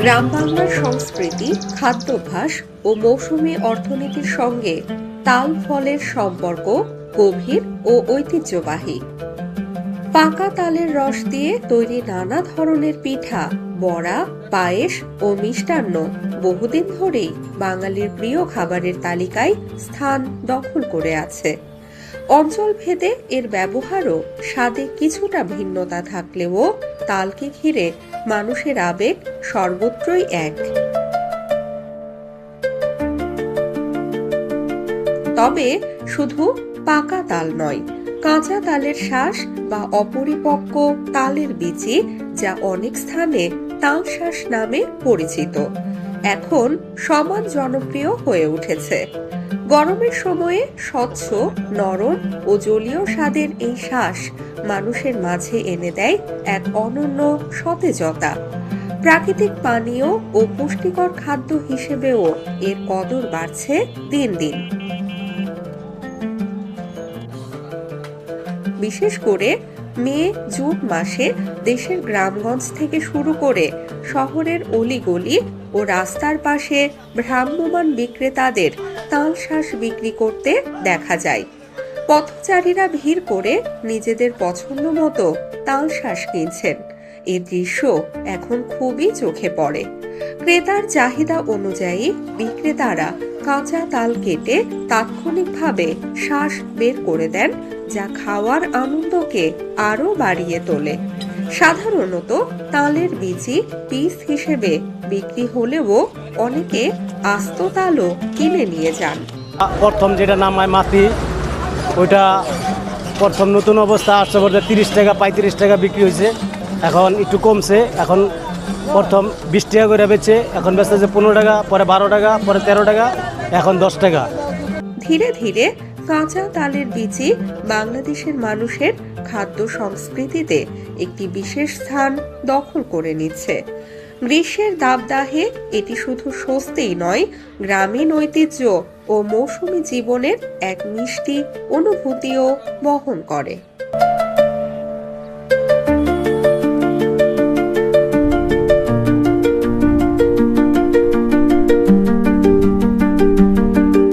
গ্রাম বাংলার সংস্কৃতি, খাদ্যাভ্যাস ও মৌসুমী অর্থনীতির সঙ্গে তাল ফলের সম্পর্ক গভীর ও ঐতিহ্যবাহী। পাকা তালের রস দিয়ে তৈরি নানা ধরনের পিঠা, বড়া, পায়েস ও মিষ্টান্ন বহুদিন ধরেই বাঙালির প্রিয় খাবারের তালিকায় স্থান দখল করে আছে। অঞ্চল ভেদে এর ব্যবহারও স্বাদে কিছুটা ভিন্নতা থাকলেও তালকে ঘিরে মানুষের আবেগ সর্বত্রই এক। তবে শুধু পাকা তাল নয়, কাঁচা তালের শাঁস বা অপরিপক্ক তালের বিচি, যা অনেক স্থানে তালশাঁস নামে পরিচিত, এখন সমান জনপ্রিয় হয়ে উঠেছে। গরমের সময়ে স্বচ্ছ, নরম ও জলীয় স্বাদের এই শাঁস মানুষের মাঝে এনে দেয় এক অনন্য সতেজতা। প্রাকৃতিক পানীয় ও পুষ্টিকর খাদ্য হিসেবেও এর কদর বাড়ছে দিন দিন। বিশেষ করে মে জুন মাসে দেশের গ্রামগঞ্জ থেকে শুরু করে শহরের অলিগলি ও রাস্তার পাশে ভ্রাম্যমাণ বিক্রেতাদের তালশাঁস বিক্রি করতে দেখা যায়। পথচারীরা ভিড় করে নিজেদের পছন্দ মতো তালশাঁস কিনছেন। এই দৃশ্য এখন খুবই চোখে পড়ে। ক্রেতার চাহিদা অনুযায়ী বিক্রেতারা কাঁচা তাল কেটে তাৎক্ষণিকভাবে শাঁস বের করে দেন, যা খাওয়ার আনন্দকে আরো বাড়িয়ে তোলে। সাধারণত তালের বিচি পিস হিসেবে বিক্রি হলেও অনেকে আস্ত তালও কিনে নিয়ে যান। প্রথম যেটা নামায় মাটি, ওইটা প্রথম নতুন অবস্থা আসছে বলতে 30 টাকা 35 টাকা বিক্রি হয়েছে, এখন একটু কমছে। এখন প্রথম 20 টাকা করে বেচে, এখন বেচতেছে 15 টাকা, পরে 12 টাকা, পরে 13 টাকা, এখন 10 টাকা। ধীরে ধীরে কাঁচা তালের বিচি বাংলাদেশের মানুষের খাদ্য সংস্কৃতিতে একটি বিশেষ স্থান দখল করে নিচ্ছে। গ্রীষ্মের দাবদাহে এটি শুধু স্বস্তিই নয়, গ্রামীণ ঐতিহ্য ও মৌসুমী জীবনের এক মিষ্টি অনুভূতিও বহন করে।